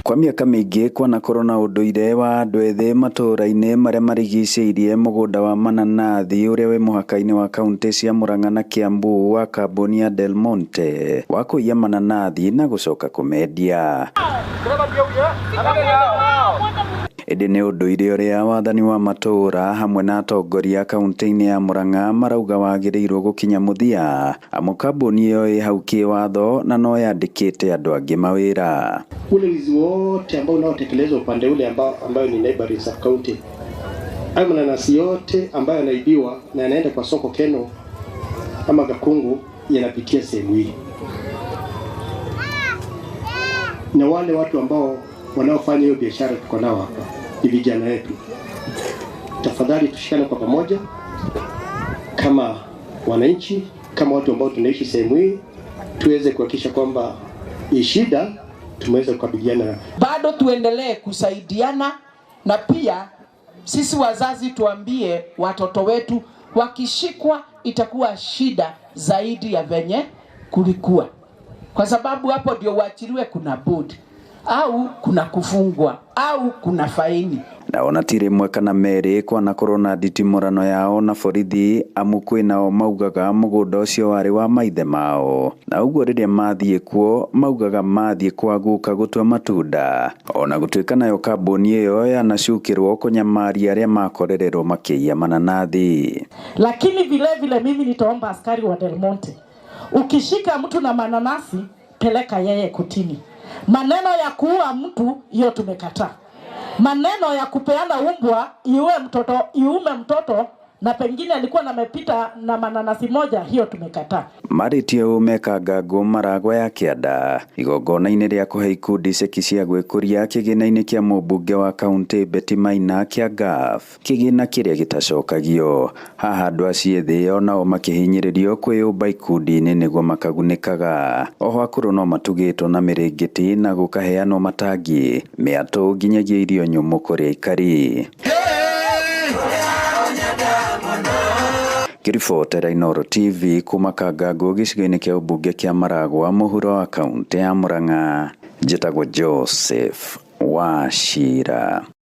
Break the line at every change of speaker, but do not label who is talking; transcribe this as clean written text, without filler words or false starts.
Kwa miaka mĩingĩ kwanakorwo na ũndũire wa andũ ethĩ matũũra-inĩ marĩa marigicĩirie mũgũnda wa mananathi ũrĩa wĩ mũhaka-inĩ wa kaunti cia Murang'a na Kiambu wa kambuni ya Del Monte wa kũiya mananathi na gũcoka kũmendia. Ĩndĩ nĩ ũndũire ũrĩa wathani wa matũũra hamwe na atongoria kaunti-inĩ ya Murang'a marauga wagĩrĩirwo gũkinya mũthia, amu kambuni ĩyo ĩ hau kĩwatho na no yandĩkĩte andũ angĩ mawĩra.
Ule wizi wote ambao unaotekelezwa upande ule ambayo ni neighboring sub county, hayo mananasi yote ambayo yanaibiwa na yanaenda kwa soko Keno ama Gakungu yanapitia sehemu hii, na wale watu ambao wanaofanya hiyo biashara tuko nao hapa ni vijana wetu. Tafadhali tushikane kwa pamoja kama wananchi, kama watu ambao tunaishi sehemu hii, tuweze kuhakikisha kwamba hii shida tumeweza kukabiliana.
Bado tuendelee kusaidiana, na pia sisi wazazi tuambie watoto wetu wakishikwa itakuwa shida zaidi ya venye kulikuwa, kwa sababu hapo ndio uachiliwe kuna board au kuna kufungwa au kuna faini.
Naona ti rĩmwe kana merĩ kwanakorwo na nditimũrano yao na borithi, amu kwĩnao maugaga mũgũnda ũcio warĩ wa maithe mao, na ũguo rĩrĩa mathiĩ kuo maugaga mathiĩ kwa guka gũtua matunda, ona gũtuĩka nayo kambuni ĩyo yanacukĩrwo kũnyamaria arĩa makorererwo makĩiya mananathi.
Lakini vile mimi nitaomba askari wa Del Monte, ukishika mtu na mananasi peleka yeye kotini. Maneno ya kuua mtu hiyo tumekataa. Maneno ya kupeana umbwa iume mtoto na pengine alikuwa namepita na mananasi moja, hiyo tumekataa.
Maritio mekanga Maragwa ya Kianda igongona-inĩ rĩa kũhe ikundi ceki cia gwĩkũria kĩgĩna-inĩ kĩa mũmbunge wa kaunti Betty Maina kĩa Gaf, kĩgĩna kĩrĩa gĩtacokagio. Haha andũ acio ethĩ onao makĩhinyĩrĩrio kwĩyũmba ikundi-inĩ nĩguo makagunĩkaga. Oho akũrũ no matugĩtwo na mĩrĩngĩti na gũkaheanwo matangi, mĩatũ nginyagia irio nyũmũ kũrĩ aikari. Kiribotera Inooro TV kuma Kangango gĩcigo-inĩ kĩa ũmbunge kĩa Maragwa mũhuro wa kaunti ya Murang'a. Njĩtagwo Joseph Wachira.